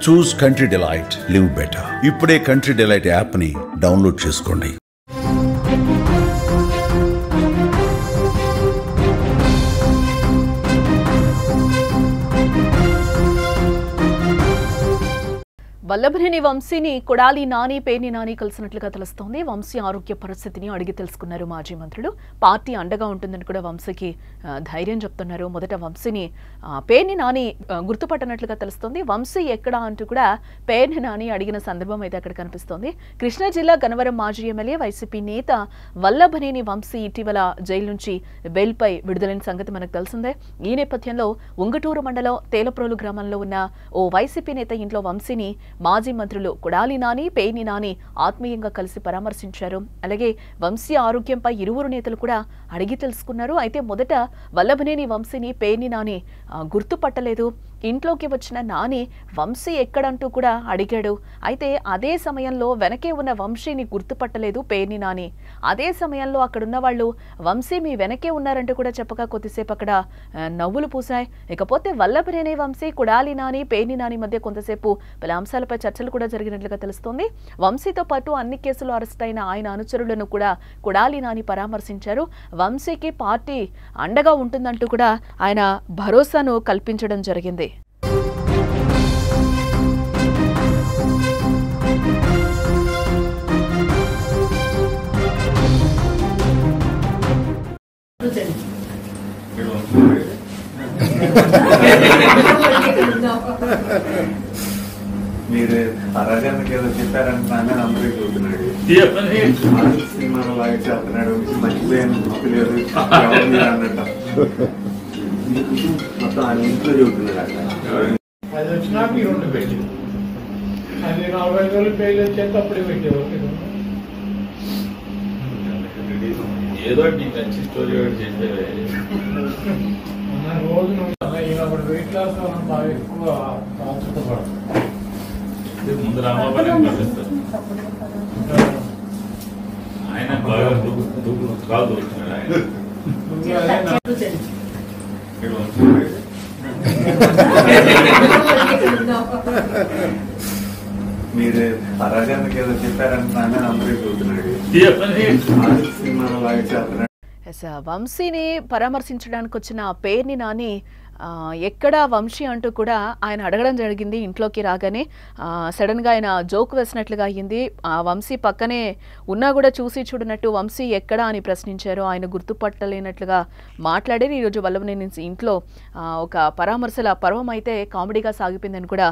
చూస్ country delight, live better. ఇప్పుడే country delight app ని download చేసుకోండి. వల్లభనేని వంశీని కొడాలి నాని, పేర్ని నాని కలిసినట్లుగా తెలుస్తోంది. వంశీ ఆరోగ్య పరిస్థితిని అడిగి తెలుసుకున్నారు మాజీ మంత్రులు. పార్టీ అండగా ఉంటుందని కూడా వంశీకి ధైర్యం చెప్తున్నారు. మొదట వంశీని పేర్ని నాని గుర్తుపట్టనట్లుగా తెలుస్తోంది. వంశీ ఎక్కడా అంటూ కూడా పేర్ని నాని అడిగిన సందర్భం అయితే అక్కడ కనిపిస్తోంది. కృష్ణా జిల్లా గన్నవరం మాజీ ఎమ్మెల్యే వైసీపీ నేత వల్లభనేని వంశీ ఇటీవల జైలు నుంచి బెయిల్పై విడుదలైన సంగతి మనకు తెలిసిందే. ఈ నేపథ్యంలో ఉంగటూరు మండలం తేలప్రోలు గ్రామంలో ఉన్న ఓ వైసీపీ నేత ఇంట్లో వంశీని మాజీ మంత్రులు కొడాలి నాని, పేర్ని నాని ఆత్మీయంగా కలిసి పరామర్శించారు. అలాగే వంశీ ఆరోగ్యంపై ఇరువురు నేతలు కూడా అడిగి తెలుసుకున్నారు. అయితే మొదట వల్లభనేని వంశీని పేర్ని నాని గుర్తుపట్టలేదు. ఇంట్లోకి వచ్చిన నాని వంశీ ఎక్కడంటూ కూడా అడిగాడు. అయితే అదే సమయంలో వెనకే ఉన్న వంశీని గుర్తుపట్టలేదు పేర్ని నాని. అదే సమయంలో అక్కడున్న వాళ్ళు వంశీ మీ వెనకే ఉన్నారంటూ కూడా చెప్పగా కొద్దిసేపు అక్కడ నవ్వులు పూశాయి. ఇకపోతే వల్లభనేని వంశీ, కొడాలి నాని, పేర్ని నాని మధ్య కొంతసేపు పలు అంశాలపై చర్చలు కూడా జరిగినట్లుగా తెలుస్తోంది. వంశీతో పాటు అన్ని కేసులు అరెస్ట్ అయిన ఆయన అనుచరులను కూడా కొడాలి నాని పరామర్శించారు. వంశీకి పార్టీ అండగా ఉంటుందంటూ కూడా ఆయన భరోసాను కల్పించడం జరిగింది. మీరు అరాజానికి ఏదో చెప్పారంటే అందరూ చూస్తున్నాడు. సినిమాలో లాగా చేస్తున్నాడు, మర్చిపోయాను లేదు అన్నట్టు మొత్తం ఆయన ఇంట్లో చూస్తున్నాడు. అది వచ్చినా మీరు ఉండి పెట్టి అది 40 రోజులు పేరు వచ్చేది అప్పుడే పెట్టేవారు. ఏదో మంచి స్టోరీ చెప్పేవే రోజు ఈయనప్పుడు వెయిట్ లాస్ బాగా ఎక్కువ ఆతృతపడదు. ముందు రామాబాబు కనిపిస్తారు. ఆయన బాగా కాలు దూకుతున్నాడు. ఆయన మీరు అరాజానికి ఏదో చెప్పారంటే అందరూ చూస్తున్నాడు. సినిమాలో లాగా చేస్తున్నాడు. వంశీని పరామర్శించడానికి వచ్చిన పేర్ని నాని ఎక్కడా వంశీ అంటూ కూడా ఆయన అడగడం జరిగింది. ఇంట్లోకి రాగానే సడన్గా ఆయన జోక్ వేసినట్లుగా అయ్యింది. వంశీ పక్కనే ఉన్నా కూడా చూసి చూడనట్టు వంశీ ఎక్కడా అని ప్రశ్నించారు. ఆయన గుర్తుపట్టలేనట్లుగా మాట్లాడారు. ఈరోజు వల్లభనేని ఇంట్లో ఒక పరామర్శల పర్వం అయితే కామెడీగా సాగిపోయిందని కూడా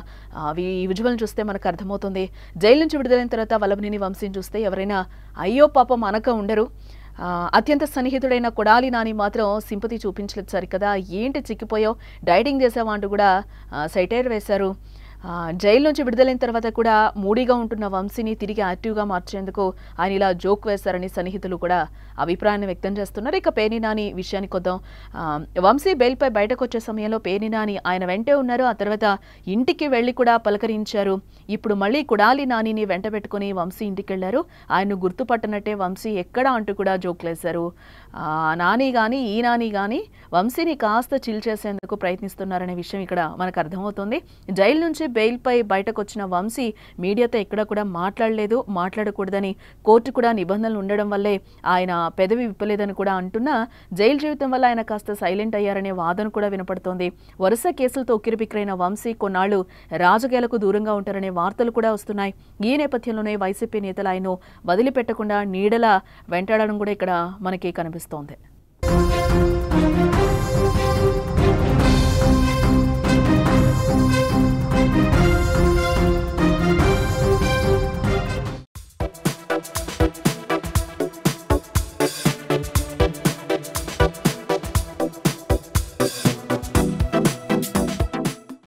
ఈ విజువల్ చూస్తే మనకు అర్థమవుతుంది. జైలు నుంచి విడుదలైన తర్వాత వల్లభనేని వంశీని చూస్తే ఎవరైనా అయ్యో పాపం అనక ఉండరు. అత్యంత సన్నిహితుడైన కొడాలి నాని మాత్రం సింపతి చూపించలేదు సరికదా, ఏంటి చిక్కిపోయావు, డైటింగ్ చేసావా అంటూ కూడా సైటైర్ వేశారు. జైలు నుంచి విడుదలైన తర్వాత కూడా మూడీగా ఉంటున్న వంశీని తిరిగి యాక్టివ్గా మార్చేందుకు ఆయన ఇలా జోక్ వేశారని సన్నిహితులు కూడా అభిప్రాయాన్ని వ్యక్తం చేస్తున్నారు. ఇక పేర్ని నాని విషయానికి వద్దాం. వంశీ బెయిల్పై బయటకు వచ్చే సమయంలో పేర్ని నాని ఆయన వెంటే ఉన్నారు. ఆ తర్వాత ఇంటికి వెళ్ళి కూడా పలకరించారు. ఇప్పుడు మళ్ళీ కొడాలి నానిని వెంట పెట్టుకుని వంశీ ఇంటికి వెళ్లారు. ఆయన్ను గుర్తుపట్టనట్టే వంశీ ఎక్కడా అంటూ కూడా జోక్లేశారు. నాని కానీ ఈ నాని కానీ వంశీని కాస్త చిల్ చేసేందుకు ప్రయత్నిస్తున్నారనే విషయం ఇక్కడ మనకు అర్థమవుతుంది. జైలు నుంచి బెయిల్పై బయటకు వచ్చిన వంశీ మీడియాతో ఎక్కడ కూడా మాట్లాడలేదు, మాట్లాడకూడదని కోర్టు కూడా నిబంధనలు ఉండడం వల్లే ఆయన పెదవి విప్పలేదని కూడా అంటున్నా జైలు జీవితం వల్ల ఆయన కాస్త సైలెంట్ అయ్యారనే వాదన కూడా వినపడుతోంది. వరుస కేసులతో ఉక్కిరిబిక్కిరైన వంశీ కొన్నాళ్లు రాజకీయాలకు దూరంగా ఉంటారనే వార్తలు కూడా వస్తున్నాయి. ఈ నేపథ్యంలోనే వైసీపీ నేతలు ఆయన్ను వదిలిపెట్టకుండా నీడలా వెంటాడడం కూడా ఇక్కడ మనకి కనిపిస్తోంది.